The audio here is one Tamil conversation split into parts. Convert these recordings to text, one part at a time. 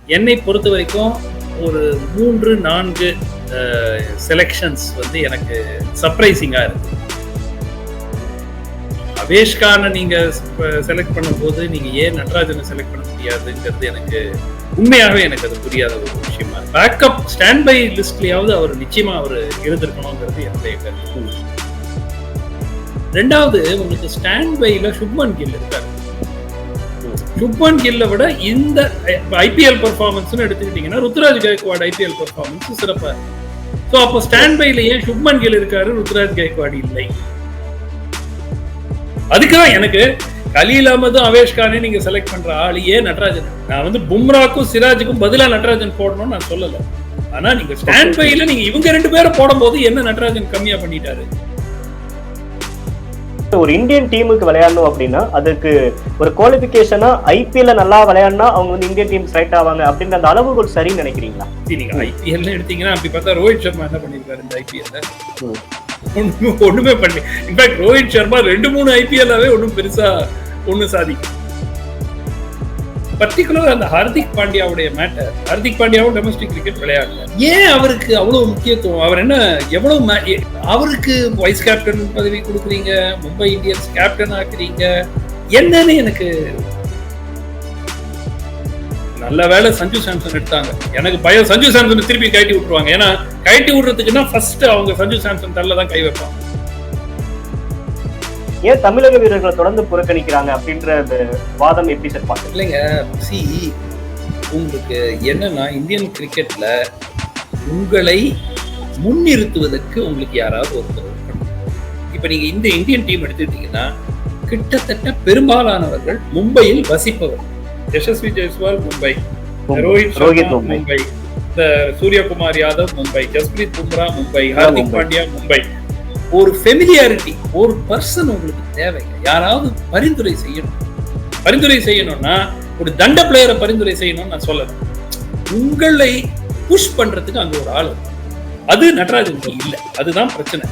என்னை பொறுத்த வரைக்கும் ஒரு 3, 4 செலக்ஷன்ஸ் வந்து எனக்கு சர்ப்ரைசிங்கா இருக்கு. அவேஷ்கான நீங்க செலக்ட் பண்ணும்போது நீங்க ஏன் நடராஜனை செலக்ட் பண்ண முடியாதுங்கிறது எனக்கு உண்மையாகவே எனக்கு அது புரியாத ஒரு விஷயமா. பேக்கப் ஸ்டாண்ட் பை லிஸ்ட்லயாவது அவர் நிச்சயமா அவர் இருந்திருக்கணுங்கிறது என்னுடைய கருத்து. ரெண்டாவது, உங்களுக்கு ஸ்டாண்ட் பைல சுப்மன் கில் இருக்காரு. சுப்மன் கில்லை விட இந்த ஐபிஎல் பெர்ஃபார்மன்ஸ் எடுத்துக்கிட்டீங்கன்னா ருத்ராஜ் கைக்வாட் ஐபிஎல் பெர்ஃபார்மன்ஸ் சிறப்பா இருக்கு. ஸோ அப்போ ஸ்டாண்ட் பைல ஏன் சுப்மன் கில் இருக்காரு, ருத்ராஜ் கைக்வாட் இல்லை? அதுக்குதான் எனக்கு கலீல் அகமதும் அவேஷ்கானே நீங்க செலக்ட் பண்ற ஆளு ஏன் நடராஜன். நான் வந்து பும்ராக்கும் சிராஜுக்கும் பதிலா நடராஜன் போடணும்னு நான் சொல்லல. ஆனா நீங்க ஸ்டாண்ட் பைல நீங்க இவங்க 2 பேரும் போடும் போது என்ன நடராஜன் கம்மியா பண்ணிட்டாரு? ஒரு இந்தியன் டீமுக்கு விளையாடணும் அப்படின்னா அதுக்கு ஒரு குவாலிபிகேஷனா ஐபிஎல் நல்லா விளையாடினா அவங்க வந்து இந்தியன் டீம் செலக்ட் ஆவாங்க அப்படின்ற அந்த அளவுகள் சரின்னு நினைக்கிறீங்களா? நீங்க ஐபிஎல் எடுத்தீங்கன்னா அப்படி பார்த்தா ரோஹித் சர்மா என்ன பண்ணிருக்காரு இந்த ஐபிஎல்ல? ஒண்ணுமே பண்ணி. இன்ஃபேக்ட் ரோஹித் சர்மா 2-3 ஐபிஎல்லாவே ஒன்னும் பெருசா ஒன்னும் சாதிக்கும். பர்டிகுலர் அந்த ஹார்திக் பாண்டியாவுடைய மேட்டர். ஹார்திக் பாண்டியாவும் டொமஸ்டிக் கிரிக்கெட் விளையாடல. ஏன் அவருக்கு அவ்வளவு முக்கியத்துவம்? அவர் என்ன எவ்வளவு அவருக்கு வைஸ் கேப்டன் பதவி கொடுக்குறீங்க, மும்பை இந்தியன்ஸ் கேப்டன் ஆக்குறீங்க, என்னன்னு எனக்கு நல்ல வேலை சஞ்சு சாம்சன் எடுத்தாங்க. எனக்கு பயம் சஞ்சு சாம்சன் திருப்பி கழட்டி விட்டுருவாங்க. ஏன்னா கழட்டி விடுறதுக்குன்னா ஃபர்ஸ்ட் அவங்க சஞ்சு சாம்சன் தள்ள தான் கை வைப்பாங்க. ஏன் தமிழக வீரர்களை தொடர்ந்து புறக்கணிக்கிறாங்க அப்படின்ற வாதம் எப்படி சார் பாக்க? இல்லைங்க, சி உங்களுக்கு என்னன்னா இந்தியன் கிரிக்கெட்ல உங்களை முன்னிறுத்துவதற்கு உங்களுக்கு யாராவது ஒருத்தர் இருக்கணும். இப்ப நீங்க இந்த இந்தியன் டீம் எடுத்துக்கிட்டீங்கன்னா கிட்டத்தட்ட பெரும்பாலானவர்கள் மும்பையில் வசிப்பவர். யசஸ்வி ஜெய்ஸ்வால் மும்பை, ரோஹித் சர்மா மும்பை, சூரியகுமார் யாதவ் மும்பை, ஜஸ்பிரீத் பும்ரா மும்பை, ஹார்திக் பாண்டியா மும்பை. ஒரு ஃபெமிலியாரிட்டி, ஒரு பர்சன் உங்களுக்கு தேவைங்க. யாராவது பரிந்துரை செய்யணும். பரிந்துரை செய்யணும்னா ஒரு தண்ட பிளேயரை பரிந்துரை செய்யணும்னு நான் சொல்லல. உங்களை புஷ் பண்றதுக்கு அங்க ஒரு ஆள், அது நடராஜன் இல்ல. அதுதான் பிரச்சனை.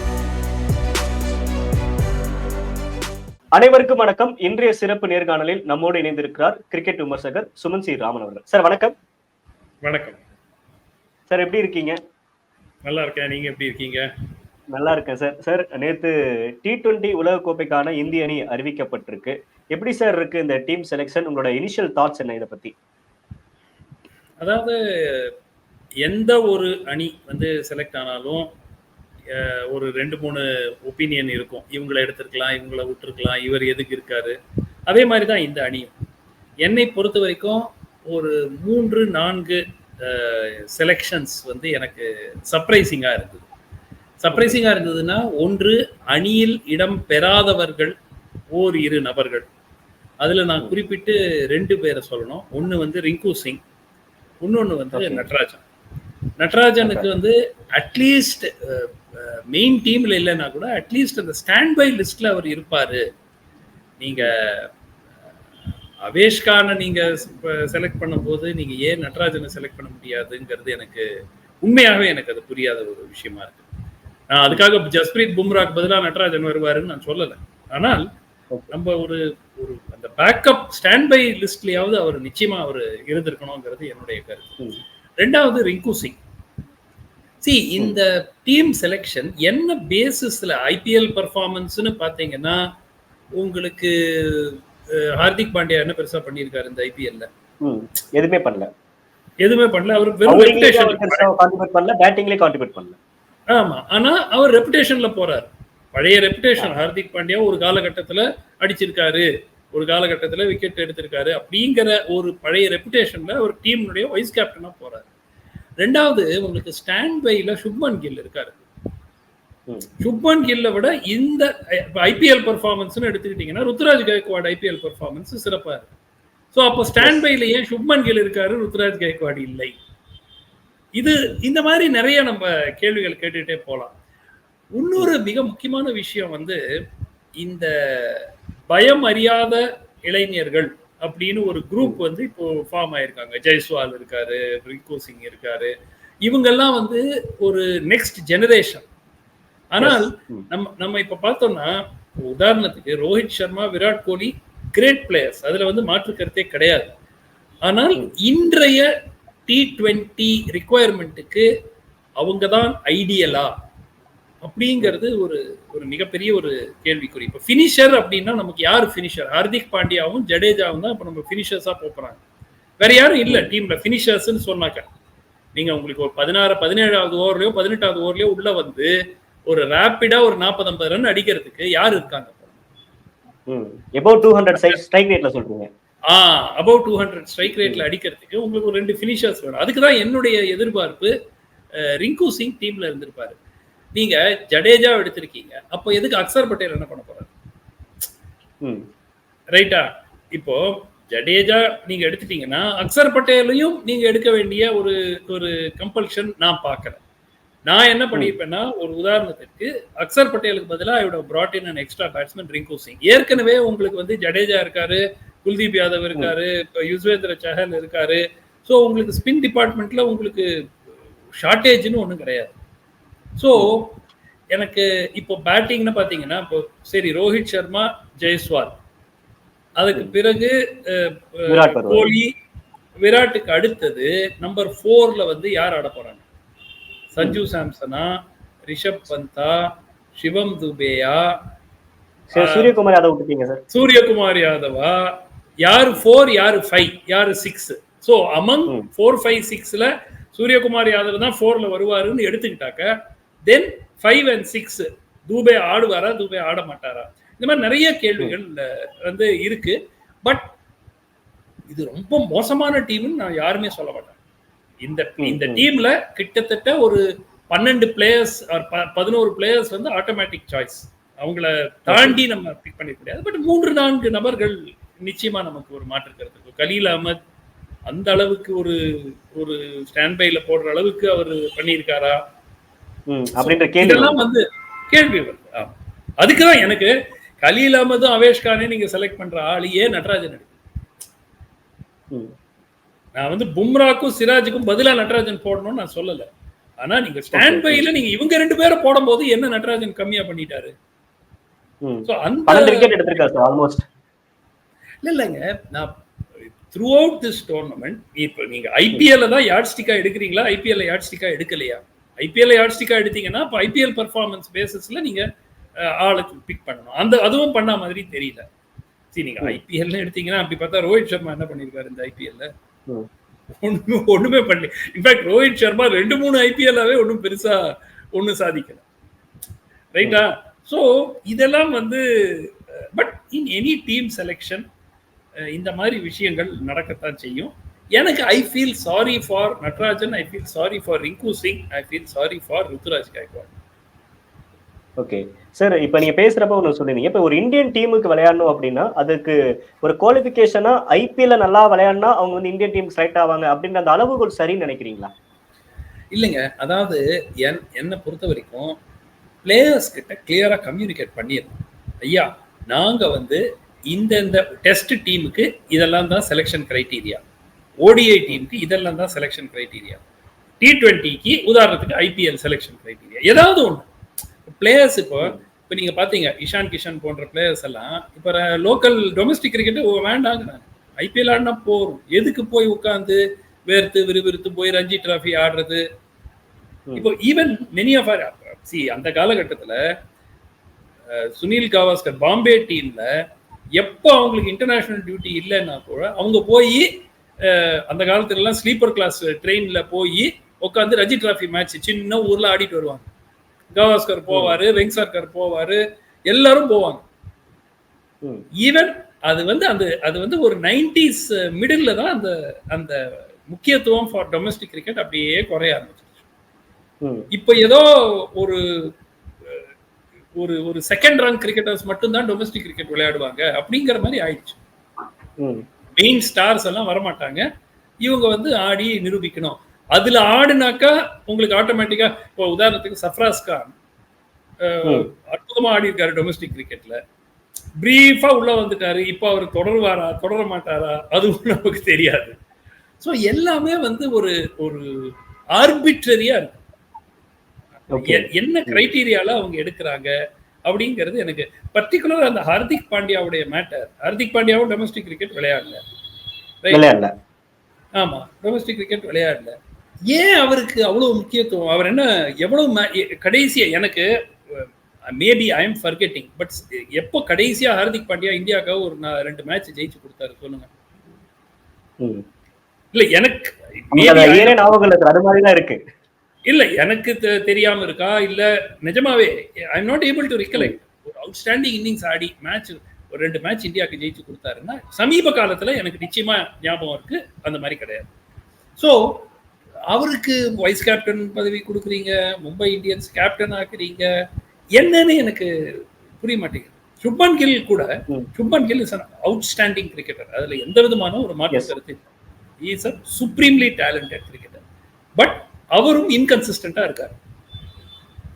அனைவருக்கும் வணக்கம். இன்றைய சிறப்பு நேர்காணலில் நம்மோடு இணைந்திருக்கிறார் கிரிக்கெட் விமர்சகர் சுமன் சி ராமன் அவர்கள். சார் வணக்கம். வணக்கம் சார், எப்படி இருக்கீங்க? நல்லா இருக்கேன், நீங்க எப்படி இருக்கீங்க? நல்லா இருக்கேன் சார். சார், நேற்று T20 உலகக்கோப்பைக்கான இந்திய அணி அறிவிக்கப்பட்டிருக்கு. எப்படி சார் இருக்கு இந்த டீம் செலெக்ஷன்? உங்களோட இனிஷியல் தாட்ஸ் என்ன இதை பத்தி? அதாவது எந்த ஒரு அணி வந்து செலக்ட் ஆனாலும் ஒரு 2-3 ஒப்பீனியன் இருக்கும். இவங்களை எடுத்திருக்கலாம், இவங்களை விட்டுருக்கலாம், இவர் எதுக்கு இருக்காரு. அதே மாதிரி தான் இந்த அணியும். என்னை பொறுத்த வரைக்கும் ஒரு 3-4 செலெக்ஷன்ஸ் வந்து எனக்கு சர்ப்ரைசிங்கா இருந்தது. சர்ப்ரைசிங்கா இருந்ததுன்னா, ஒன்று அணியில் இடம் பெறாதவர்கள் ஓரிரு நபர்கள். அதுல நான் குறிப்பிட்டு 2 பேரை சொல்லணும். ஒன்னு வந்து ரிங்கு சிங், இன்னொன்னு வந்து நடராஜன். நடராஜனுக்கு வந்து அட்லீஸ்ட் மெயின் டீம்ல இல்லைன்னா கூட அட்லீஸ்ட் அந்த ஸ்டாண்ட் பை லிஸ்ட்ல அவர் இருப்பாரு. நீங்க அவேஷ்கான நீங்க செலக்ட் பண்ணும்போது நீங்க ஏன் நடராஜனை செலக்ட் பண்ண முடியாதுங்கிறது எனக்கு உண்மையாகவே எனக்கு அது புரியாத ஒரு விஷயமா இருக்கு. நான் அதுக்காக ஜஸ்பிரீத் பும்ராக்கு பதிலாக நடராஜன் வருவாருன்னு நான் சொல்லலை. ஆனால் நம்ம ஒரு ஒரு அந்த பேக்கப் ஸ்டாண்ட் பை லிஸ்ட்லயாவது அவர் நிச்சயமா அவர் இருந்திருக்கணுங்கிறது என்னுடைய கருத்து. ரெண்டாவது ரிங்கு சிங். இந்த டீம் செலெக்ஷன் என்ன பேசிஸ்ல ஐபிஎல் பெர்ஃபார்மன்ஸ்னு பாத்தீங்கன்னா, உங்களுக்கு ஹார்திக் பாண்டியா என்ன பெருசா பண்ணியிருக்காரு இந்த ஐபிஎல்ல? எதுவுமே பண்ணல. அவர் வெறும் ரெபுடேஷன் பண்ணல, பேட்டிங்லயே கான்ட்ரிபியூட் பண்ணல. ஆமா, ஆனா அவர் ரெபுடேஷன்ல போறாரு. பழைய ரெபுடேஷன். ஹார்திக் பாண்டியா ஒரு காலகட்டத்துல அடிச்சிருக்காரு, ஒரு காலகட்டத்துல விக்கெட் எடுத்திருக்காரு. அப்படிங்கிற ஒரு பழைய ரெபுடேஷன்ல ஒரு டீமுடைய வைஸ் கேப்டனா போறாரு. ரெண்டாவது, உங்களுக்கு ஸ்டாண்ட் பைல சுப்மன் கில் இருக்காரு. சுப்மன் கில்லை விட இந்த ஐபிஎல் பெர்ஃபார்மன்ஸ் எடுத்துக்கிட்டீங்கன்னா ருத்ராஜ் கைக்வாட் ஐபிஎல் பெர்ஃபார்மன்ஸ் சிறப்பா இருக்கு. ஸோ அப்போ ஸ்டாண்ட் பைல ஏன் சுப்மன் கில் இருக்காரு, ருத்ராஜ் கைக்வாட் இல்லை? இது இந்த மாதிரி நிறைய நம்ம கேள்விகள் கேட்டுட்டே போலாம். இன்னொரு மிக முக்கியமான விஷயம் வந்து, இந்த பயம் அறியாத இளைஞர்கள் அப்படின்னு ஒரு குரூப் வந்து இப்போ ஃபார்ம் ஆயிருக்காங்க. ஜெய்ஸ்வால் இருக்காரு, ரிங்கு சிங் இருக்காரு. இவங்கெல்லாம் வந்து ஒரு நெக்ஸ்ட் ஜெனரேஷன். ஆனால் நம்ம இப்ப பார்த்தோம்னா, உதாரணத்துக்கு ரோஹித் சர்மா, விராட் கோலி கிரேட் பிளேயர்ஸ், அதுல வந்து மாற்று கருத்தே கிடையாது. ஆனால் இன்றைய T20 ரிக்குவயர்மெண்ட்டுக்கு அவங்க தான் ஐடியலா அப்படிங்கிறது ஒரு ஒரு மிகப்பெரிய ஒரு கேள்விக்குறி. இப்போ ஃபினிஷர் அப்படின்னா நமக்கு யார் ஃபினிஷர்? ஹார்திக் பாண்டியாவும் ஜடேஜாவும் தான் இப்போ நம்ம ஃபினிஷர்ஸா போறாங்க. வேற யாரும் இல்ல டீம்ல ஃபினிஷர்ஸ்ன்னு சொன்னாக்க. நீங்க உங்களுக்கு ஒரு 17வது ஓவர்லயோ 18வது ஓவர்லயோ உள்ள வந்து ஒரு ரேப்பிடா ஒரு 40-50 ரன் அடிக்கிறதுக்கு யார் இருக்காங்க? above 200 ஸ்ட்ரைக் ரேட்ல சொல்றீங்க. above 200 ஸ்ட்ரைக் ரேட்ல அடிக்கிறதுக்கு உங்களுக்கு ஒரு 2 ஃபினிஷர்ஸ் வேணும். அதுக்கு தான் என்னுடைய எதிர்பார்ப்பு. ரிங்கு சிங் டீம்ல இருந்திருப்பாரு. நீங்க ஜடேஜா எடுத்திருக்கீங்க, அப்போ எதுக்கு அக்சர் பட்டேல் என்ன பண்ண போறாரு? ரைட்டா? இப்போ ஜடேஜா நீங்க எடுத்துட்டீங்கன்னா அக்சர் பட்டேலையும் நீங்க எடுக்க வேண்டிய ஒரு ஒரு கம்பல்ஷன் நான் பார்க்கறேன். நான் என்ன பண்ணியிருப்பேன்னா, ஒரு உதாரணத்துக்கு அக்சர் பட்டேலுக்கு பதிலாக I would have brought in an extra batsman Rinku Singh. ஏற்கனவே உங்களுக்கு வந்து ஜடேஜா இருக்காரு, குல்தீப் யாதவ் இருக்காரு, இப்போ யுஸ்வேந்திர சஹல் இருக்காரு. ஸோ உங்களுக்கு ஸ்பின் டிபார்ட்மெண்ட்ல உங்களுக்கு ஷார்டேஜ்னு ஒன்றும் கிடையாது. ஸோ எனக்கு இப்போ பேட்டிங்னு பார்த்தீங்கன்னா, இப்போ சரி ரோஹித் சர்மா, ஜெய்ஸ்வால், அதுக்கு பிறகு கோலி, விராட்டுக்கு அடுத்தது நம்பர் 4ல வந்து யார் ஆட போறாங்க? சஞ்சு சாம்சனா, ரிஷப் பந்தா, சிவம் துபேயா, சூரியகுமார் யாதவ் விட்டுட்டீங்க சார். சூரியகுமார் யாதவா? யாரு 4, யாரு 5, யாரு 6? ஸோ அமங் 4, 5, 6ல சூரியகுமார் யாதவ் தான் 4ல வருவாருன்னு எடுத்துக்கிட்டாக்க, தென் 5 and 6 தூபே ஆடுவாரா, தூபே ஆட மாட்டாரா? இந்த மாதிரி நிறைய கேள்விகள் வந்து இருக்கு. பட் இது ரொம்ப மோசமான டீம்னு நான் யாருமே சொல்ல மாட்டேன். இந்த டீம்ல கிட்டத்தட்ட ஒரு 12 பிளேயர்ஸ் 11 பிளேயர்ஸ் வந்து ஆட்டோமேட்டிக் சாய்ஸ். அவங்கள தாண்டி நம்ம பிக் பண்ணிக்க முடியாது. பட் 3-4 நபர்கள் நிச்சயமா நமக்கு ஒரு மாற்று கருத்து. கலீல் அகமத் அந்த அளவுக்கு ஒரு ஒரு ஸ்டாண்ட் பைல போடுற அளவுக்கு அவர் பண்ணியிருக்காரா அப்படின்ற கேள்வியெல்லாம் வந்து கேள்வி வருது. அதுக்குதான் எனக்கு கலீல் அகமதும் அவேஷ் கானே நீங்க செலக்ட் பண்ற ஆளு ஏன் நட்ராஜன் எடுக்கு? நான் வந்து பும்ராக்கும் சிராஜுக்கும் பதிலா நட்ராஜன் போடணும்னு நான் சொல்லல. ஆனா நீங்க ஸ்டாண்ட் பைல நீங்க இவங்க 2 பேரை போடும் போது என்ன நட்ராஜன் கம்மியா பண்ணிட்டாரு? இல்லைங்க, நான் த்ரூ அவுட் திஸ் டோர்னமெண்ட் இப்போ நீங்க ஐபிஎல்ல தான் யார்ட்ஸ்டிக்கா எடுக்கிறீங்களா, ஐபிஎல்ல யார்ட்ஸ்டிக்கா எடுக்கலையா? ஐபிஎல்ல யார்ட்ஸ்டிக்கா எடுத்தீங்கன்னா இப்போ ஐபிஎல் பர்ஃபார்மன்ஸ் பேசிஸ்ல நீங்க ஆளுக்கு பிக் பண்ணணும். அதுவும் பண்ண மாதிரி தெரியல. சரி, நீங்க ஐபிஎல் எடுத்தீங்கன்னா அப்படி பார்த்தா ரோஹித் சர்மா என்ன பண்ணிருக்காரு இந்த ஐபிஎல்ல? ஒண்ணுமே பண்ணல. இன்ஃபேக்ட் ரோஹித் சர்மா 2-3 ஐபிஎல்லாவே ஒன்றும் பெருசா ஒன்றும் சாதிக்கல. ரைட்டா? ஸோ இதெல்லாம் வந்து but in any team selection இந்த மாதிரி விஷயங்கள் நடக்கத்தான் செய்யும். எனக்கு I feel sorry for Natarajan, I feel sorry for Rinku Singh, I feel sorry for Ruturaj Gaikwad. Okay sir, இப்போ நீங்க பேசுறப்ப ஒன்று சொல்லிருந்தீங்க, இப்போ ஒரு இந்தியன் டீமுக்கு விளையாடணும் அப்படின்னா அதுக்கு ஒரு குவாலிஃபிகேஷனா ஐபிஎல்ல நல்லா விளையாடினா அவங்க வந்து இந்தியன் டீம் செலக்ட் ஆவாங்க அப்படின்ற அந்த அளவுகோல் சரின்னு நினைக்கிறீங்களா? இல்லைங்க, அதாவது என்னை பொறுத்த வரைக்கும் பிளேயர்ஸ் கிட்ட கிளியரா கம்யூனிகேட் பண்ணிடணும். ஐயா, நாங்க வந்து இந்த டெஸ்ட் டீமுக்கு இதெல்லாம் தான் செலெக்ஷன் கிரைட்டீரியா, ஓடிஐ டீமுக்கு இதெல்லாம் தான் செலெக்ஷன் கிரைட்டீரியா, T20க்கு உதாரணத்துக்கு ஐபிஎல் செலெக்ஷன் கிரைட்டீரியா, ஏதாவது ஒன்று. பிளேயர்ஸ் இப்போ நீங்க பாத்தீங்க இஷான் கிஷன் போன்ற பிளேயர்ஸ் எல்லாம் இப்ப லோக்கல் டொமஸ்டிக் கிரிக்கெட் வேண்டாங்கிறாங்க. ஐபிஎல் ஆடினா போறோம், எதுக்கு போய் உட்காந்து வேர்த்து விறுவிறுத்து போய் ரஞ்சி டிராஃபி ஆடுறது? இப்போ ஈவன் மெனி ஆஃப் அந்த காலகட்டத்துல சுனில் கவாஸ்கர் பாம்பே டீம்ல எப்போ அவங்களுக்கு இன்டர்நேஷனல் டியூட்டி இல்லைன்னா கூட அவங்க போய் அந்த காலத்துல எல்லாம் ஸ்லீப்பர் கிளாஸ் ட்ரெயின்ல போய் உட்காந்து ரஞ்சி டிராஃபி மேட்ச் சின்ன ஊர்ல ஆடிட்டு வருவாங்க. கவாஸ்கர் போவாரு, வெங்சர்கர் போவாரு, எல்லாரும் போவாங்க. ஈவன் அது வந்து ஒரு 90s மிடில் தான் அந்த முக்கியத்துவம் ஃபார் டொமஸ்டிக் கிரிக்கெட் அப்படியே குறைய ஆரம்பிச்சு. இப்ப ஏதோ ஒரு ஒரு செகண்ட் ரேங்க் கிரிக்கெட்டர்ஸ் மட்டும் தான் டொமஸ்டிக் கிரிக்கெட் விளையாடுவாங்க அப்படிங்கிற மாதிரி ஆயிடுச்சு. மெயின் ஸ்டார்ஸ் எல்லாம் வரமாட்டாங்க, இவங்க வந்து ஆடி நிரூபிக்கணும். அதுல ஆடுனாக்கா உங்களுக்கு ஆட்டோமேட்டிக்கா, இப்போ உதாரணத்துக்கு சஃப்ராஸ் கான் அற்புதமா ஆடி இருக்காரு டொமஸ்டிக் கிரிக்கெட்ல, பிரீஃபா உள்ள வந்துட்டாரு. இப்ப அவர் தொடருவாரா தொடர மாட்டாரா அதுவும் நமக்கு தெரியாது. ஸோ எல்லாமே வந்து ஒரு ஒரு ஆர்பிட்ரரியா இருக்கு. என்ன கிரைட்டீரியால அவங்க எடுக்கிறாங்க அப்படிங்கிறது எனக்கு பர்டிகுலர். அந்த ஹார்திக் பாண்டியாவுடைய மேட்டர், ஹார்திக் பாண்டியாவும் டொமஸ்டிக் கிரிக்கெட் விளையாடல. ஆமா, டொமஸ்டிக் கிரிக்கெட் விளையாடல. ஏன் அவருக்கு அவ்வளவு முக்கியத்துவம்? அவர் என்ன எவ்வளவு கடைசியா எனக்கு maybe I am forgetting, but எப்போ கடைசியா ஹார்திக் பாண்டியா இந்தியாவுக்காக ஒரு 2 மேட்ச் ஜெயிச்சு கொடுத்தாரு சொல்லுங்க. இல்ல எனக்கு அது மாதிரி தான் இருக்கு. இல்ல எனக்கு தெரியாம இருக்கா இல்ல நிஜமாவே I am not able to recollect. ஒரு அவுட்ஸ்டாண்டிங் இன்னிங்ஸ் ஆடி மேட்ச் ஒரு 2 மேட்ச் இந்தியாவுக்கு ஜெயிச்சு கொடுத்தாருன்னா சமீப காலத்துல எனக்கு நிச்சயமா ஞாபகம் இருக்கு. அந்த மாதிரி கிடையாது. ஸோ அவருக்கு வைஸ் கேப்டன் பதவி கொடுக்குறீங்க, மும்பை இந்தியன்ஸ் கேப்டன் ஆக்குறீங்க, என்னன்னு எனக்கு புரிய மாட்டேங்குது. சுப்மன் கில் கூட, Shubman Gill is an outstanding cricketer, அதுல எந்த விதமான ஒரு மாற்று கருத்து இல்லை. Is a supremely talented cricketer. But அவரும் இன்கன்சிஸ்டண்டா இருக்காரு.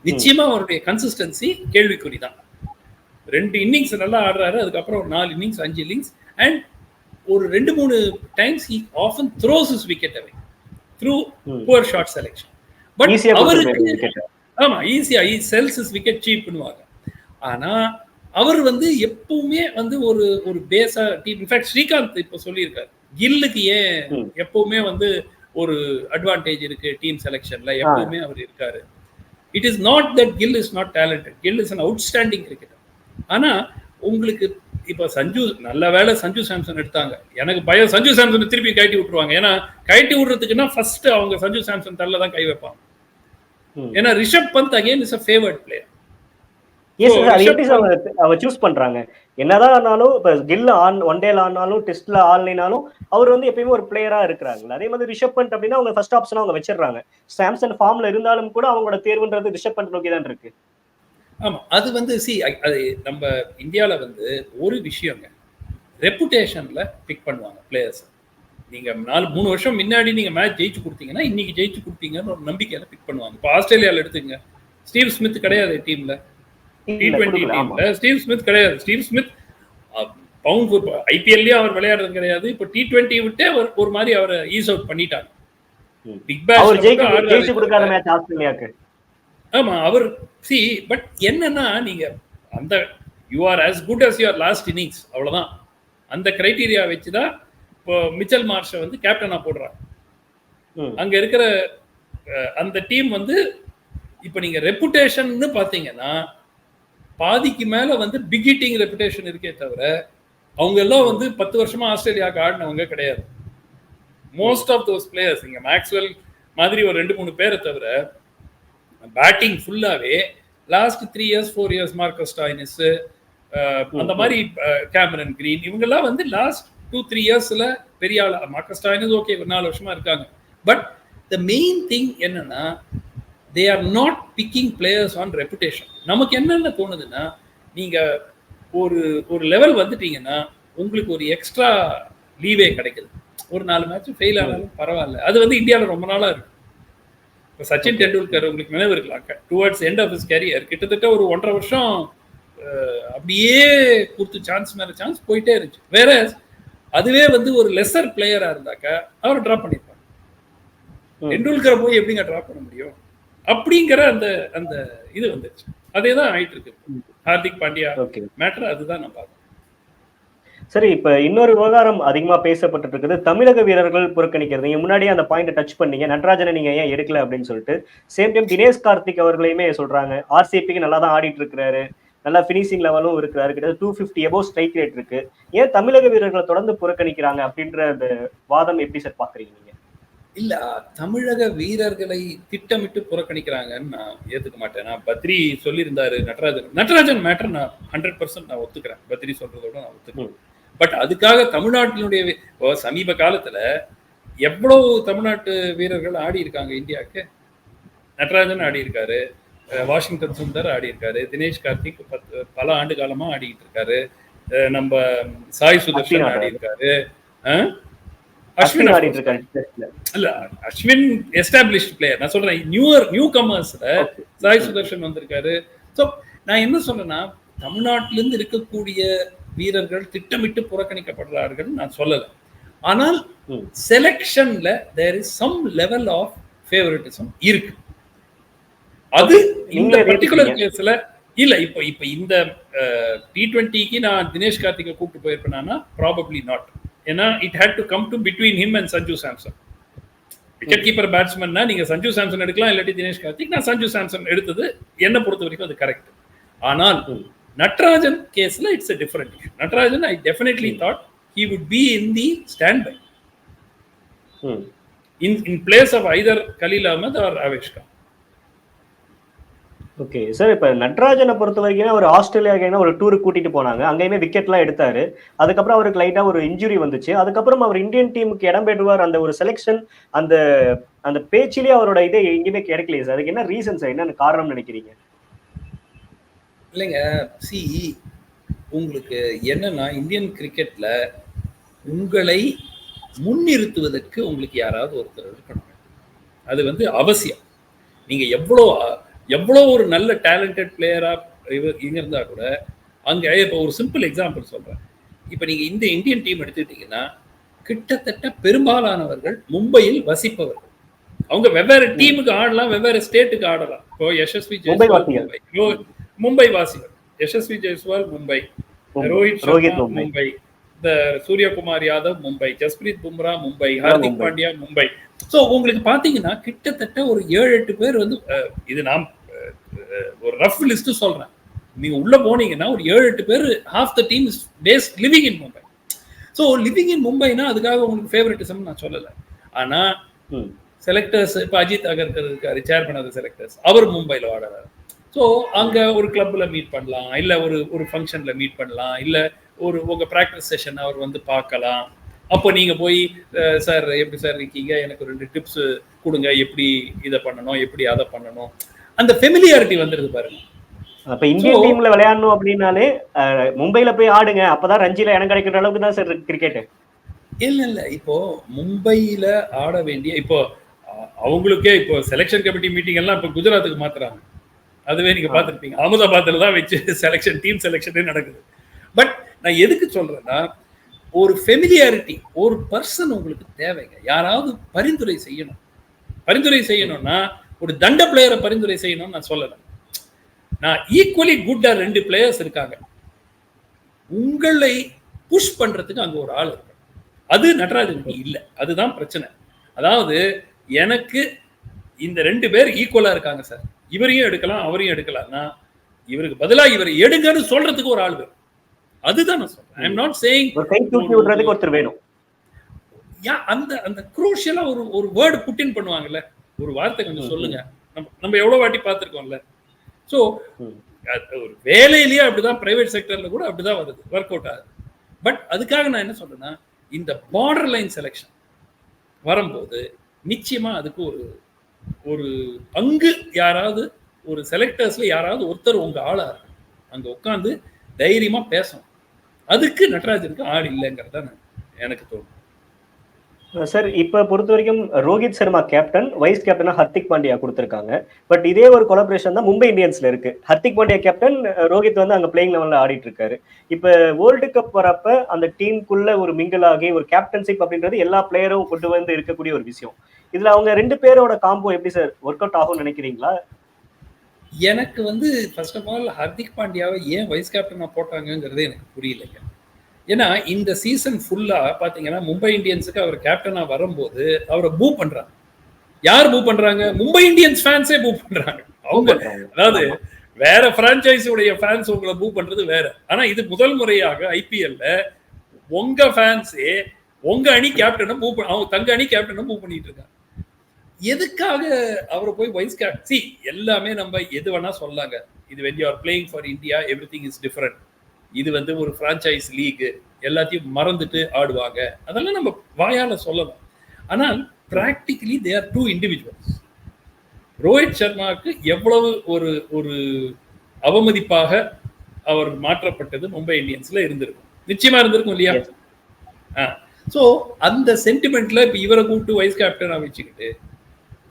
நிச்சயமா அவருடைய கன்சிஸ்டன்சி கேள்விக்குறிதான். 2 இன்னிங்ஸ் நல்லா ஆடுறாரு, அதுக்கப்புறம் ஒரு 4 இன்னிங்ஸ் 5 இன்னிங்ஸ் அண்ட் ஒரு 2-3 times he often throws his wicket away through poor shot selection. But அவருக்கு ஆமா ஈஸியா he sells his wicket cheap னுவாங்க. ஆனா அவர் எப்பவுமே ஒரு ஒரு பேஸா டீம். இன்ஃபேக்ட் ஸ்ரீகாந்த் இப்ப சொல்லியிருக்காரு கில்லுக்கு ஏன் எப்பவுமே ஒரு அட்வான்டேஜ் இருக்கு டீம் செலெக்ஷன்ல, எப்பவுமே அவர் இருக்காரு. It is not that Gill is not talented, Gill is an outstanding cricketer. ஆனா உங்களுக்கு இப்ப நல்ல வேலை சஞ்சு சாம்சன் எடுத்தாங்க. எனக்கு பயம் சஞ்சு சாம்சன் திருப்பி கழட்டி விட்டுருவாங்க. ஏன்னா கழட்டி விடுறதுக்குன்னா ஃபர்ஸ்ட் அவங்க சஞ்சு சாம்சன் தள்ள தான் கை வைப்பாங்க. ஏன்னா Rishabh Pant again is a favored player. அவங்க சூஸ் பண்றாங்க. என்னதான் ஆனாலும் இப்ப கில் ஒன் டேல ஆனாலும் டெஸ்ட்ல ஆன்லைனாலும் அவர் எப்பயுமே ஒரு பிளேயரா இருக்கிறாங்க. அதே மாதிரி ரிஷப் பண்ட் அப்படின்னா அவங்க ஃபர்ஸ்ட் ஆப்ஷனா அவங்க வச்சிடறாங்க. சாம்சன் ஃபார்ம்ல இருந்தாலும் கூட அவங்களோட தேர்வுன்றது ரிஷப் பண்ட் நோக்கி தான் இருக்கு. ஆமா, அது அது நம்ம இந்தியாவில் ஒரு விஷயங்க, ரெப்புடேஷன்ல பிக் பண்ணுவாங்க பிளேயர்ஸ். நீங்க 4-3 வருஷம் முன்னாடி நீங்க மேட்ச் ஜெயிச்சு கொடுத்தீங்கன்னா இன்னைக்கு ஜெயிச்சு கொடுத்தீங்கன்னு ஒரு நம்பிக்கையில பிக் பண்ணுவாங்க. இப்போ ஆஸ்திரேலியாவில் எடுத்துங்க, ஸ்டீவ் ஸ்மித் கிடையாது டீம்ல, T20 டீம்ல ஸ்டீவ் ஸ்மித் கிடையாது. ஸ்டீவ் ஸ்மித் பவுண்ட் ஐபிஎல்லயே அவர் விளையாடுறது கிடையாது. இப்போ T20 விட்டு ஒரு மாதிரி அவரை ஈஸ் அவுட் பண்ணிட்டாங்க. பிக் பேஷ் ஆமா அவர் பட் என்னன்னா நீங்க அந்த you are as good as your last innings, அவ்வளவுதான். அந்த கிரைட்டீரியா வச்சுதான் இப்போ மிச்சல் மார்ஷை கேப்டனா போடுறாங்க. அங்க இருக்கிற அந்த டீம் இப்ப நீங்க ரெப்புடேஷன் பாத்தீங்கன்னா பாதிக்கு மேல பிக் ஹிட்டிங் ரெப்புடேஷன் இருக்கே தவிர அவங்க எல்லாம் 10 வருஷமா ஆஸ்திரேலியாவுக்கு ஆடினவங்க கிடையாது. மோஸ்ட் ஆஃப் தோஸ் பிளேயர்ஸ் இங்க மேக்ஸ்வெல் மாதிரி ஒரு 2-3 பேரை தவிர பேட்டிங் ஃபுல்லாவே last 3 years 4 years Marcus Stoinis, அந்த மாதிரி கேமரன் கிரீன், இவங்கெல்லாம் லாஸ்ட் 2-3 இயர்ஸ்ல பெரிய ஆள். மார்க்கஸ் ஸ்டாய்னிஸ் ஓகே 4 வருஷமா இருக்காங்க. பட் த மெயின் திங் என்னன்னா they are not picking players on reputation. நமக்கு என்னென்ன தோணுதுன்னா நீங்க ஒரு ஒரு லெவல் வந்துட்டீங்கன்னா உங்களுக்கு ஒரு எக்ஸ்ட்ரா லீவே கிடைக்குது. ஒரு 4 மேட்ச் ஃபெயில் ஆனாலும் பரவாயில்ல. அது இந்தியாவில் ரொம்ப நாளா இருக்கு. இப்போ சச்சின் டெண்டுல்கர் உங்களுக்கு நினைவு இருக்கலாம், towards end of his career கிட்டத்தட்ட ஒரு 1.5 வருஷம் அப்படியே கொடுத்து சான்ஸ் மேல சான்ஸ் போயிட்டே இருந்துச்சு. வேற அதுவே ஒரு லெசர் பிளேயரா இருந்தாக்க அவரை டிராப் பண்ணிருப்பாங்க. டெண்டுல்கரை போய் எப்படிங்க டிராப் பண்ண முடியும் அப்படிங்கிற அந்த அந்த இது வந்துருச்சு. அதே தான் ஆயிட்டு இருக்கு ஹார்திக் பாண்டியா மேட்டர். அதுதான் நான் பார்க்கிறேன். சரி, இப்ப இன்னொரு விவகாரம் அதிகமா பேசப்பட்டு இருக்குது, தமிழக வீரர்கள் புறக்கணிக்கிறது. நீங்க முன்னாடியே அந்த பாயிண்ட் டச் பண்ணீங்க, நட்ராஜனை நீங்க ஏன் எடுக்கல அப்படின்னு சொல்லிட்டு. சேம் டைம் தினேஷ் கார்த்திக் அவர்களையுமே சொல்றாங்க ஆர்சிபிக்கு நல்லா தான் ஆடிட்டு இருக்கிறாரு, நல்லா பினிஷிங் லெவலும் இருக்கிறாரு, கிட்ட 250 above ஸ்ட்ரைக் ரேட் இருக்கு. ஏன் தமிழக வீரர்களை தொடர்ந்து புறக்கணிக்கிறாங்க அப்படின்ற அந்த வாதம் எப்படி சார் பாக்குறீங்க நீங்க? இல்ல, தமிழக வீரர்களை திட்டமிட்டு புறக்கணிக்கிறாங்கன்னு நான் ஏத்துக்க மாட்டேன். நான் பத்ரி சொல்லியிருந்தாரு நட்ராஜன் மேட்டர் நான் 100% நான் ஒத்துக்கிறேன். பத்ரி சொல்றதோட நான் ஒத்துக்கிறேன். பட் அதுக்காக தமிழ்நாட்டினுடைய சமீப காலத்துல எவ்வளவு தமிழ்நாட்டு வீரர்கள் ஆடி இருக்காங்க இந்தியாவுக்கு. நட்ராஜன் ஆடி இருக்காரு, வாஷிங்டன் சுந்தர் ஆடி இருக்காரு, தினேஷ் கார்த்திக் பல ஆண்டு காலமா ஆடிட்டு இருக்காரு, நம்ம சாய் சுதர்ஷன் ஆடி இருக்காரு, அஸ்வின் இல்ல அஸ்வின் எஸ்டாப்ளிஷ்ட் பிளேயர். நான் சொல்றேன் நியூ கமர்ஸ்ல சாய் சுதர்ஷன் வந்திருக்காரு. ஸோ நான் என்ன சொல்றேன்னா தமிழ்நாட்டில இருந்து இருக்கக்கூடிய வீரர்கள் திட்டமிட்டு புறக்கணிக்கப்படுறார்கள் நான் சொல்லல. ஆனால் செலக்ஷன்ல there is some level of favouritism இருக்கு. அது இந்த பர்டிகுலர் கேஸ்ல இல்ல. இப்ப இப்ப இந்த T20க்கு நான் தினேஷ் கார்த்திகை கூப்பிட்டு போயிருப்பேனா? Probably not. ஏன்னா it had to come to between him and Sanju Samson. Wicket keeper பேட்ஸ்மேன்னா நீங்க சஞ்சு சாம்சன் எடுக்கலாம், இல்லாட்டி தினேஷ் கார்த்திக். நான் சஞ்சு சாம்சன் எடுத்தது என்ன பொறுத்த வரைக்கும் அது கரெக்ட். ஆனால் நட்ராஜன் கேஸ்ல it's a different issue. Natarajan I definitely thought he would be in the standby in place of either Khalil Ahmed or Avesh Khan. Okay sir, இப்ப நட்ராஜனை பொறுத்த வரைக்கும் ஒரு ஆஸ்திரேலியா ஒரு டூருக்கு கூட்டிட்டு போனாங்க, அங்கேயுமே விக்கெட்லாம் எடுத்தாரு. அதுக்கப்புறம் அவருக்கு லைட்டா ஒரு இன்ஜுரி வந்துச்சு. அதுக்கப்புறம் அவர் இந்தியன் டீமுக்கு இடம் பெறுவார் அந்த ஒரு செலெக்ஷன் அந்த அந்த பேச்சிலேயே அவரோட இதே எங்கேயுமே கிடைக்கலையே சார். அதுக்கு என்ன ரீசன் சார், என்ன காரணம் நினைக்கிறீங்க? இல்லைங்க, சி உங்களுக்கு என்னன்னா இந்தியன் கிரிக்கெட்ல உங்களை முன்னிறுத்துவதற்கு உங்களுக்கு யாராவது ஒருத்தர் இருக்கணும். அது வந்து அவசியம். நீங்க எவ்வளோ ஒரு நல்ல டேலண்டட் பிளேயரா இங்க இருந்தா கூட அங்க இப்போ ஒரு சிம்பிள் எக்ஸாம்பிள் சொல்றேன். இப்போ நீங்க இந்த இந்தியன் டீம் எடுத்துக்கிட்டீங்கன்னா கிட்டத்தட்ட பெரும்பாலானவர்கள் மும்பையில் வசிப்பவர்கள். அவங்க வெவ்வேறு டீமுக்கு ஆடலாம், வெவ்வேறு ஸ்டேட்டுக்கு ஆடலாம். இப்போ யசஸ்வி ஜெய்ஸ்வால் மும்பை வாசிகள், யசஸ்வி ஜெய்ஸ்வால் மும்பை, ரோஹித் சர்மா மும்பை, சூரியகுமார் யாதவ் மும்பை, ஜஸ்பிரீத் பும்ரா மும்பை, ஹார்திக் பாண்டியா மும்பை. ஸோ உங்களுக்கு பார்த்தீங்கன்னா கிட்டத்தட்ட ஒரு 7-8 பேர் வந்து இது நான் ஒரு ரஃப் லிஸ்ட் சொல்றேன். நீங்க உள்ள போனீங்கன்னா ஒரு 7-8 பேர் half the team is based living in Mumbai. So living in மும்பைனா அதுக்காக உங்களுக்கு ஃபேவரட்டிசம் நான் சொல்லலை. ஆனா செலக்டர்ஸ் இப்போ அஜித் அகர்கர் இருக்காரு, சேர்மன் ஆஃப் செலக்டர்ஸ், அவர் மும்பையில் ஆடுறாரு. ஸோ அங்கே ஒரு கிளப்ல மீட் பண்ணலாம், இல்லை ஒரு ஃபங்க்ஷனில் மீட் பண்ணலாம், இல்லை உங்கள் ப்ராக்டிஸ் செஷன் அவர் வந்து பார்க்கலாம். அப்போ நீங்கள் போய் சார் எப்படி சார் இருக்கீங்க, எனக்கு 2 டிப்ஸ் கொடுங்க, எப்படி இதை பண்ணணும், எப்படி அதை பண்ணணும், அந்த ஃபெமிலியாரிட்டி வந்துடுது பாருங்க. அப்போ இந்தியன் டீம்ல விளையாடணும் அப்படின்னாலே மும்பையில போய் ஆடுங்க, அப்பதான் ரஞ்சில இடம் கிடைக்கிற அளவுக்கு தான் சார் கிரிக்கெட். இல்லை இப்போ மும்பையில் ஆட வேண்டிய இப்போ அவங்களுக்கே இப்போ செலெக்ஷன் கமிட்டி மீட்டிங் எல்லாம் இப்போ குஜராத்துக்கு மாத்துறாங்க. அதுவே நீங்க பார்த்துருப்பீங்க, அகமதாபாத்ல தான் வச்சு டீம் செலெக்ஷனே நடக்குது. பட் நான் எதுக்கு சொல்றேன்னா ஒரு ஃபெமிலியாரிட்டி, ஒரு பர்சன் உங்களுக்கு தேவைங்க. யாராவது பரிந்துரை செய்யணும். பரிந்துரை செய்யணும்னா ஒரு தண்ட பிளேயரை பரிந்துரை செய்யணும்னு நான் சொல்லலை. நான் ஈக்குவலி குட்டா 2 பிளேயர்ஸ் இருக்காங்க, உங்களை புஷ் பண்றதுக்கு அங்க ஒரு ஆள் இருக்கு. அது நடராஜனுக்கு இல்லை. அதுதான் பிரச்சனை. அதாவது எனக்கு இந்த 2 பேர் ஈக்குவலா இருக்காங்க சார், இவரையும் எடுக்கலாம் அவரையும் எடுக்கலாம்னா இவருக்கு பதிலா இவரை எடுங்கன்னு சொல்றதுக்கு ஒரு ஆள் வேணும். அதுதான் நான் சொல்றேன். ஐ அம் நாட் சேயிங் ஒருத்தர் வேணும். அந்த குரூஷியலா ஒரு வேர்டு புட்டின் பண்ணுவாங்கல்ல, ஒரு வார்த்தை கொஞ்சம் சொல்லுங்க. நம்ம எவ்வளவு வாட்டி பார்த்துருக்கோம்ல. ஸோ ஒரு வேலையிலேயே அப்படிதான், பிரைவேட் செக்டர்ல கூட அப்படிதான் வருது, ஒர்க் அவுட் ஆகுது. பட் அதுக்காக நான் என்ன சொல்றேன்னா இந்த பார்டர் லைன் செலெக்ஷன் வரும்போது நிச்சயமா அதுக்கு ஒரு பங்கு யாராவது ஒரு செலக்டர்ஸ்ல யாராவது ஒருத்தர் உங்க ஆளா இருக்கு, அங்க உட்காந்து தைரியமா பேசணும். அதுக்கு நடராஜனுக்கு ஆள் இல்லைங்கிறத எனக்கு தோணும் சார். இப்ப பொறுத்த வரைக்கும் ரோஹித் சர்மா கேப்டன், வைஸ் கேப்டனா ஹர்திக் பாண்டியா கொடுத்திருக்காங்க. பட் இதே ஒரு கொலாபரேஷன் தான் மும்பை இந்தியன்ஸ்ல இருக்கு. ஹர்திக் பாண்டியா கேப்டன், ரோஹித் வந்து அங்க பிளேயிங் லெவல்ல ஆடிட்டு இருக்காரு. இப்ப வேர்ல்டு கப் வரப்ப அந்த டீமுக்குள்ள ஒரு மிங்கிள் ஆகி ஒரு கேப்டன்ஷிப் அப்படின்றது எல்லா பிளேயரும் கொண்டு வந்து இருக்கக்கூடிய ஒரு விஷயம். இதுல அவங்க 2 பேரோட காம்போ எப்படி சார் ஒர்க் அவுட் ஆகும் நினைக்கிறீங்களா? எனக்கு வந்து ஃபர்ஸ்ட் ஆஃப் ஆல் ஹர்திக் பாண்டியாவை ஏன் வைஸ் கேப்டனா போட்டாங்கிறது எனக்கு புரியலைங்க. ஏன்னா இந்த சீசன் ஃபுல்லா பாத்தீங்கன்னா மும்பை இந்தியன்ஸுக்கு அவர் கேப்டனா வரும்போது அவரை பூ பண்றாங்க. யார் பூ பண்றாங்க? மும்பை இந்தியன்ஸ் ஃபேன்ஸே பூ பண்றாங்க. அவங்க அதாவது வேற பிரான்சைஸ் உடைய ஃபேன்ஸ் உங்களை பூ பண்றது வேற. ஆனா இது முதல் முறையாக ஐபிஎல்ல உங்க ஃபேன்ஸே உங்க அணி கேப்டனை பூ அவங்க தங்க அணி கேப்டனை பூ பண்ணிட்டு இருக்காங்க. எதுக்காக அவரை போய் வைஸ் கேப்டன்? சி எல்லாமே நம்ம எது வேணா சொல்லாங்க. இது when you are playing for India everything is different. இது வந்து ஒரு பிரான்சைஸ் லீக், எல்லாத்தையும் மறந்துட்டு ஆடுவாங்க, அதெல்லாம் நம்ம வாயால சொல்லலாம். ஆனால் practically they are 2 individuals. Rohit சர்மாவுக்கு எவ்வளவு ஒரு அவமதிப்பாக அவர் மாற்றப்பட்டது மும்பை இந்தியன்ஸ்ல இருந்திருக்கும், நிச்சயமா இருந்திருக்கும் இல்லையா? ஸோ அந்த சென்டிமெண்ட்ல இப்ப இவரை கூப்பிட்டு வைஸ் கேப்டனா வச்சுக்கிட்டு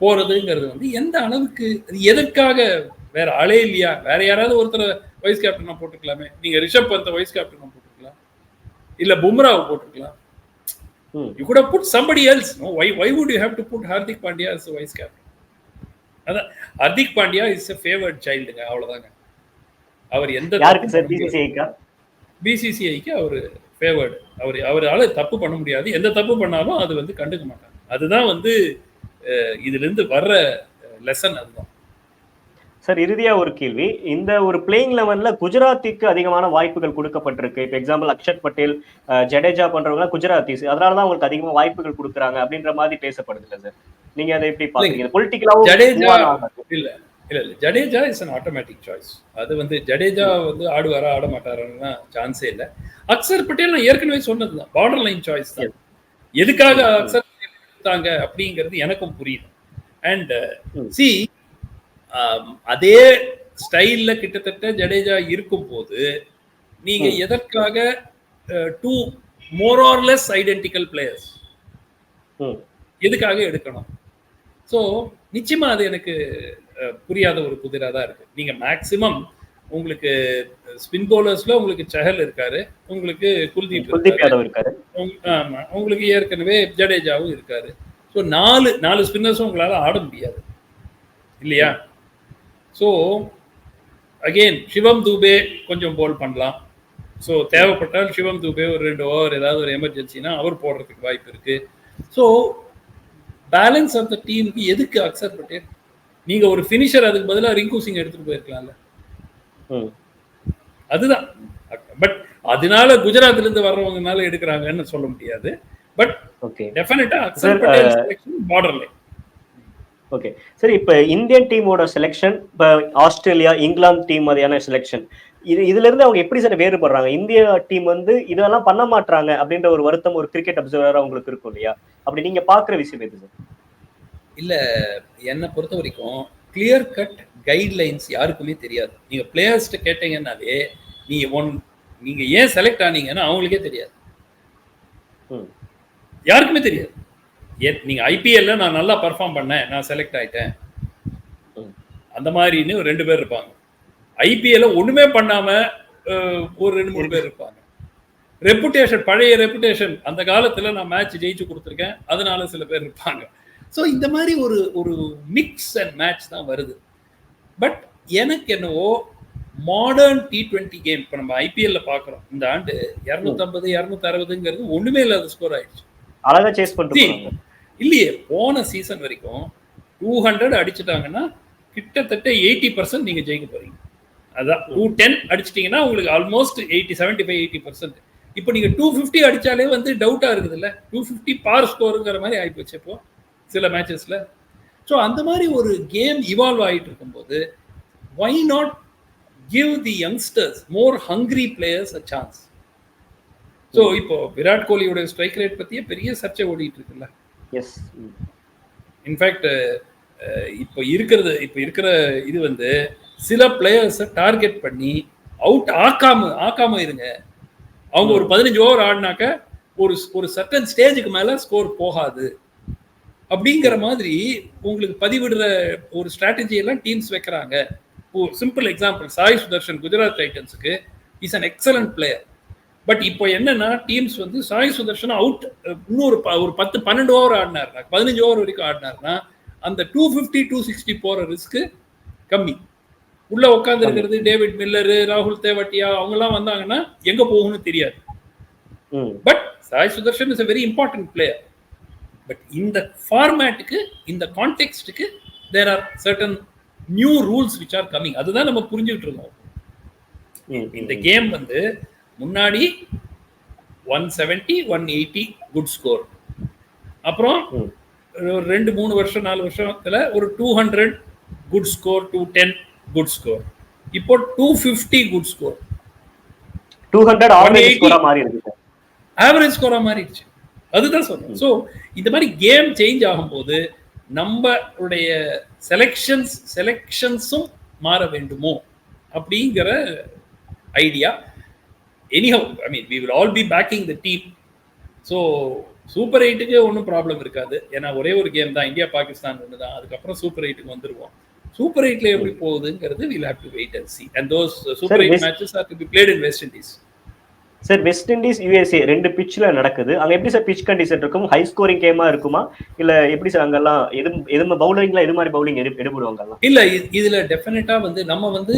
போறதுங்கிறது வந்து எந்த அளவுக்கு, எதற்காக? வேற ஆளே இல்லையா? வேற யாராவது ஒருத்தர் வைஸ் கேப்டனா போட்டுக்கலாமே. நீங்க ரிஷப் பந்த வைஸ் கேப்டனா போட்டுக்கலாம், இல்ல பும்ராவை போட்டுக்கலாம். You could have put somebody else. No, why would you have to put Hardik Pandya as the vice captain? அதான் Hardik Pandya is a favored childங்க, அவ்வளவுதாங்க. அவர் எந்த யாருக்கு சார்? பிசிசிஐக்கு அவர் ஃபேவர்டு. அவரால் தப்பு பண்ண முடியாது. எந்த தப்பு பண்ணாலும் அது வந்து கண்டுக்க மாட்டாங்க. அதுதான் வந்து இதுல இருந்து வர்ற லெசன். அதுதான் சார். இறுதியா ஒரு கேள்வி. இந்த ஒரு பிளேயிங் 11ல குஜராத்திற்கு அதிகமான வாய்ப்புகள் கொடுக்கப்பட்டிருக்கு. இப்ப எக்ஸாம்பிள் அக்ஷர் பட்டேல், ஜடேஜா பண்றவங்க குஜராத்திஸ், அதனாலதான் அவங்களுக்கு அதிகமா வாய்ப்புகள் கொடுக்குறாங்க அப்படின்ற மாதிரி பேசப்படுது இல்ல சார்? நீங்க அதை எப்படி பாக்குறீங்க? பொலிட்டிக்கலாவும் ஜடேஜா இல்ல இல்ல இல்ல Jadeja is an automatic choice. அது வந்து ஜடேஜா வந்து ஆடுவாரா ஆட மாட்டாரான்னா சான்ஸே இல்லை. அக்ஷர் பட்டேல் நான் ஏற்கனவே சொன்னதுதான், பார்டர் லைன் சாய்ஸ் தான். எதுக்காக அக்ஷர் பட்டேல் எடுத்தாங்க அப்படிங்கிறது எனக்கும் புரியுது. அண்ட் சி அதே ஸ்டைல்ல கிட்டத்தட்ட ஜடேஜா இருக்கும் போது நீங்க எதற்காக two more or less identical players எதுக்காக எடுக்கணும்? ஸோ நிச்சயமா அது எனக்கு புரியாத ஒரு புதிராக தான் இருக்கு. நீங்க மேக்சிமம் உங்களுக்கு ஸ்பின் பவுலர்ஸ்ல உங்களுக்கு சஹல் இருக்காரு, உங்களுக்கு குல்தீப் இருக்காரு, ஆமா உங்களுக்கு ஏற்கனவே ஜடேஜாவும் இருக்காரு. ஸோ நாலு ஸ்பின்னர்ஸும் உங்களால ஆட முடியாது இல்லையா? ஸோ அகெயின் சிவம் தூபே கொஞ்சம் போல் பண்ணலாம். ஸோ தேவைப்பட்டால் சிவம் தூபே ஒரு 2 ஓவர் ஏதாவது ஒரு எமர்ஜென்சினா அவர் போடுறதுக்கு வாய்ப்பு இருக்கு. ஸோ பேலன்ஸ் ஆஃப் த டீமுக்கு எதுக்கு அக்ஷர் பட்டேல்? நீங்க ஒரு ஃபினிஷர் அதுக்கு பதிலாக ரிங்கு சிங் எடுத்துட்டு போயிருக்கலாம்ல. அதுதான். பட் அதனால குஜராத்ல இருந்து வர்றவங்கனால எடுக்கிறாங்கன்னு சொல்ல முடியாது. பட் டெஃபினட்டா Axar Patel selection borderline. Okay சரி. இப்ப இந்தியன் டீமோட செலெக்ஷன், இப்ப ஆஸ்திரேலியா, இங்கிலாந்து டீம் மாதிரியான செலெக்ஷன், இதுல இருந்து அவங்க எப்படி சார் வேறுபடுறாங்க? இந்திய டீம் வந்து இதெல்லாம் பண்ண மாட்டாங்க அப்படின்ற ஒரு வருத்தம் ஒரு கிரிக்கெட் அப்சர்வரா உங்களுக்கு இருக்கும் இல்லையா? அப்படி நீங்க பாக்குற விஷயம் எது சார்? இல்ல, என்னை பொறுத்த வரைக்கும் கிளியர் கட் கைட்லைன்ஸ் யாருக்குமே தெரியாது. நீங்க பிளேயர்ஸ்ட கேட்டீங்கன்னாலே நீங்க ஏன் செலக்ட் ஆனீங்கன்னா அவங்களுக்கே தெரியாது, யாருக்குமே தெரியாது. நீங்க ஐபிஎல்ல நான் நல்லா பர்ஃபார்ம் பண்ணேன், நான் செலக்ட் ஆயிட்டேன், அந்த மாதிரின்னு 2 பேர் இருப்பாங்க. ஐபிஎல்ல ஒண்ணுமே பண்ணாம ஒரு 2-3 பேர் இருப்பாங்க. ரெப்புடேஷன், பழைய ரெப்புடேஷன், அந்த காலத்துல நான் மேட்ச் ஜெயிச்சு கொடுத்துருக்கேன் அதனால சில பேர் இருப்பாங்க. ஸோ இந்த மாதிரி ஒரு மிக்ஸ் அண்ட் மேட்ச் தான் வருது. பட் எனக்கு என்னவோ மாடர்ன் T20 கேம் இப்போ நம்ம ஐபிஎல்ல பாக்குறோம். இந்த ஆண்டு 250 260ங்கிறது ஒண்ணுமே இல்லாத ஸ்கோர் ஆயிடுச்சு. அழகா சேஸ் பண்ணிட்டு இல்லையே, போன சீசன் வரைக்கும் 200 அடிச்சுட்டாங்கன்னா கிட்டத்தட்ட 80% நீங்க ஜெயிக்க போறீங்க. அதான் 210 அடிச்சிட்டீங்கன்னா உங்களுக்கு ஆல்மோஸ்ட் 75-80%. இப்போ நீங்க 250 அடிச்சாலே வந்து டவுட்டா இருக்குது இல்ல, 250 பார் ஸ்கோருங்கிற மாதிரி ஆயிப்போச்சு இப்போ சில மேட்சஸ்ல. ஸோ அந்த மாதிரி ஒரு கேம் இவால்வ் ஆகிட்டு இருக்கும்போது why not give the youngsters, more hungry players a chance? So இப்போ விராட் கோலியோட ஸ்ட்ரைக் ரேட் பத்தியே பெரிய சர்ச்சை ஓடிட்டு இருக்குல்ல. எஸ், இன்ஃபேக்ட் இப்போ இருக்கிற இது வந்து சில பிளேயர்ஸை டார்கெட் பண்ணி அவுட் ஆக்காம இருங்க. அவங்க ஒரு 15 ஓவர் ஆடினாக்க ஒரு சர்டன் ஸ்டேஜுக்கு மேல ஸ்கோர் போகாது அப்படிங்கிற மாதிரி உங்களுக்கு பதிவிடுற ஒரு ஸ்ட்ராட்டஜி எல்லாம் டீம்ஸ் வைக்கிறாங்க. சிம்பிள் எக்ஸாம்பிள், சாய் சுதர்ஷன் குஜராத் டைட்டன்ஸுக்கு is an excellent player. But இப்போ என்னன்னா டீம்ஸ் வந்து சாய் சுதர்ஷன் அவுட் இன்னொரு ஒரு 10-12 ஓவர் ஆடினார்னா, 15 ஓவர் வரைக்கும் ஆடினார்னா அந்த 250-260 போற ரிஸ்க் கம்மி. உள்ள உட்கார்ந்து இருக்கிறது டேவிட் மில்லரு, ராகுல் தேவட்டியா, அவங்க எல்லாம் வந்தாங்கன்னா எங்க போகும்னு தெரியாது. But Sai Sudharsan is a very important player. But இந்த ஃபார்மேட்டுக்கு, இந்த கான்டெக்ஸ்டுக்கு there are certain new rules which are coming. அதுதான் நம்ம புரிஞ்சுக்கிட்டு இருக்கோம். இந்த கேம் வந்து முன்னாடி 170-180 குட் ஸ்கோர், அப்புறம் ஒரு 2-3 வருஷம் 4 வருஷத்துல ஒரு 200 குட் ஸ்கோர், 210 குட் ஸ்கோர், இப்போ 250 குட் ஸ்கோர், 200 ஆவரேஜ் ஸ்கோரா மாறிடுச்சு. ஆவரேஜ் ஸ்கோரா மாறிடுச்சு. அதுதான் சொல்றேன். ஸோ இந்த மாதிரி கேம் சேஞ்ச் ஆகும்போது நம்மளுடைய செலெக்ஷன்ஸும் மாற வேண்டுமோ அப்படிங்கிற idea. Anyhow, I mean we will all be backing the team. So super 8க்கு ஒன்றும் ப்ராப்ளம் இருக்காது. ஏன்னா ஒரே ஒரு கேம் தான், இந்தியா பாகிஸ்தான் ஒன்று தான். அதுக்கப்புறம் சூப்பர் 8க்கு வந்துருவோம். சூப்பர் 8ல எப்படி போகுதுங்கிறது we'll have to wait and see. And those Super 8 matches are to be played in West Indies. Sir, west Indies USA 2 பிட்ச்ல நடக்குது. அங்க எப்படி சார் பிட்ச் கண்டிஷன் இருக்கும்? ஹை ஸ்கோரிங் கேமா இருக்குமா இல்ல எப்படி சார்? அங்கெல்லாம் எது பவுலிங்ல எது மாதிரி பவுலிங் எடுபடுவாங்க? இல்ல, இதுல டெஃபினட்டா வந்து நம்ம வந்து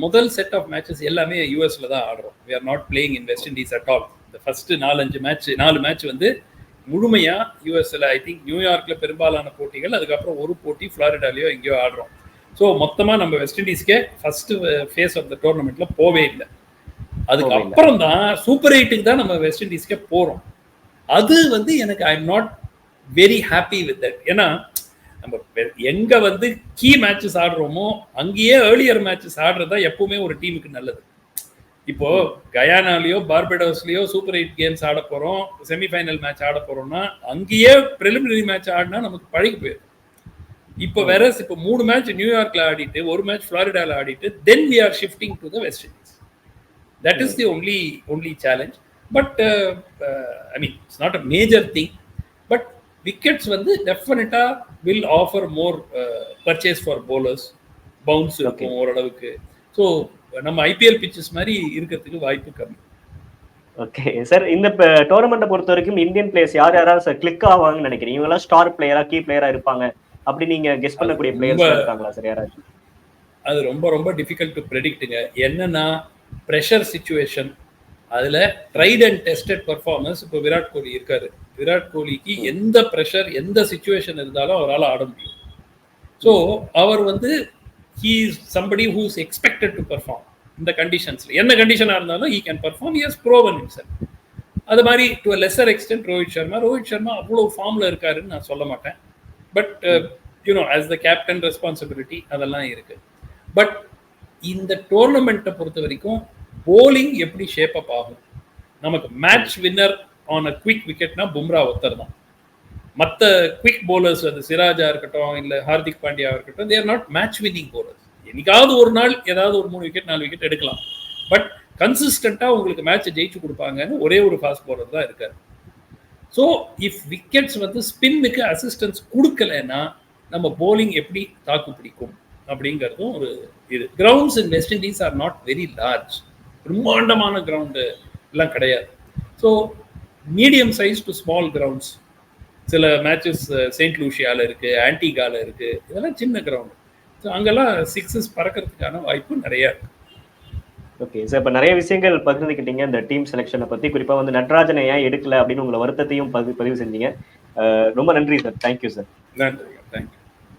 முதல் செட் ஆஃப் மேட்சஸ் எல்லாமே யூஎஸ்ல தான் ஆடுறோம். we are not playing in West Indies at all. இந்த ஃபர்ஸ்ட் 4 மேட்ச் வந்து முழுமையா யூஎஸ்ல ஐ திங்க் நியூயார்க்ல பெரும்பாலான போட்டிகள், அதுக்கப்புறம் ஒரு போட்டி ஃப்ளாரிடாலயோ எங்கேயோ ஆடுறோம். ஸோ மொத்தமா நம்ம வெஸ்ட் இண்டீஸ்க்கே ஃபர்ஸ்ட் ஃபேஸ் ஆஃப் த டோர்னமெண்ட்ல போவே இல்லை. அதுக்கப்புறம் தான் சூப்பர் 8க்கு தான் நம்ம வெஸ்ட் இண்டீஸ்க்கே போறோம். அது வந்து எனக்கு I am not very happy with that. ஏன்னா நம்ம எங்க வந்து கீ மேட்சஸ் ஆடுறோமோ அங்கேயே ஏர்லியர் மேட்சஸ் ஆடுறதா எப்பவுமே ஒரு டீமுக்கு நல்லது. இப்போ கயானாலயோ பார்படோஸ்லயோ சூப்பர் 8 கேம்ஸ் ஆட போறோம், செமிஃபைனல் மேட்ச் ஆட போறோம்னா அங்கேயே பிரிலிமினரி மேட்ச் ஆடினா நமக்கு பழகி போயிடும். இப்போ வேற இப்போ 3 மேட்ச் நியூயார்க்ல ஆடிட்டு 1 மேட்ச் ஃப்ளாரிடால ஆடிட்டு then we are shifting to the West Indies. That is the only challenge. But I mean it's not a major thing. But wickets வந்து டெஃபினட்டா will offer more purchase for bowlers. Bounce இருக்கும் ஓரளவுக்கு. ஸோ நம்ம ஐபிஎல் பிச்சஸ் மாதிரி இருக்கிறதுக்கு வாய்ப்பு கம்மி. ஓகே சார், இந்த டோர்னமெண்ட்டை பொறுத்த வரைக்கும் இந்தியன் பிளேயர்ஸ் யாராவது சார் கிளிக் ஆவாங்கன்னு நினைக்கிறீங்க? இவங்க எல்லாம் ஸ்டார் பிளேயரா, கீ பிளேயரா இருப்பாங்க அப்படி நீங்க கெஸ் பண்ணக்கூடிய பிளேயர்ஸ் இருக்காங்களா சார் யாராவது? அது ரொம்ப டிஃபிகல்ட் டு ப்ரெடிக்ட்டுங்க. என்னன்னா ப்ரெஷர் சிச்சுவேஷன், அதுல ட்ரைட் அண்ட் டெஸ்டட் பர்ஃபார்மன்ஸ். இப்போ விராட் கோலி இருக்காரு. விராட் கோலிக்கு எந்த ப்ரெஷர் எந்த சிச்சுவேஷன் இருந்தாலும் அவரால் ஆட முடியும். ஸோ அவர் வந்து he is somebody who is expected to perform in the conditions. என்ன கண்டிஷனா இருந்தாலும் he can perform. He has proven himself. அது மாதிரி to a lesser extent Rohit Sharma அவ்வளோ ஃபார்ம்ல இருக்காருன்னு நான் சொல்ல மாட்டேன். But as the captain responsibility அதெல்லாம் இருக்கு. பட் இந்த டோர்னமெண்ட்டை பொறுத்த வரைக்கும் போலிங் எப்படி ஷேப் அப் ஆகும்? நமக்கு match winner on a quick விக்கெட்னா பும்ரா ஒருத்தர் தான். மற்ற குவிக் போலர்ஸ், அது சிராஜா இருக்கட்டும் இல்லை ஹார்திக் பாண்டியா இருக்கட்டும், தேர் நாட் மேட்ச் வின்னிங் போலர்ஸ். என்னைக்காவது ஒரு நாள் ஏதாவது ஒரு 3 விக்கெட் 4 விக்கெட் எடுக்கலாம். பட் கன்சிஸ்டண்டா உங்களுக்கு மேட்சை ஜெயிச்சு கொடுப்பாங்கன்னு ஒரே ஒரு ஃபாஸ்ட் போலர் தான் இருக்காரு. ஸோ இஃப் விக்கெட்ஸ் வந்து ஸ்பின்னுக்கு அசிஸ்டன்ஸ் கொடுக்கலன்னா நம்ம போலிங் எப்படி தாக்கு பிடிக்கும் அப்படிங்கிறதும் ஒரு இது. Grounds in West Indies are not very large. பிரம்மாண்டமான கிரவுண்டு எல்லாம் கிடையாது. So medium size to small grounds. சில மேட்சஸ் செயின்ட் லூசியால இருக்கு, ஆன்டிகால இருக்கு, இதெல்லாம் சின்ன கிரவுண்ட். ஸோ அங்கெல்லாம் சிக்ஸஸ் பறக்கிறதுக்கான வாய்ப்பு நிறைய இருக்கு. ஓகே சார், இப்போ நிறைய விஷயங்கள் பகிர்ந்துக்கிட்டீங்க இந்த டீம் செலெக்ஷனை பற்றி. குறிப்பாக வந்து நட்ராஜனை ஏன் எடுக்கல அப்படின்னு உங்களை வருத்தத்தையும் பதிவு செஞ்சீங்க. ரொம்ப நன்றி சார். Thank you sir. நன்றி. தேங்க்யூ.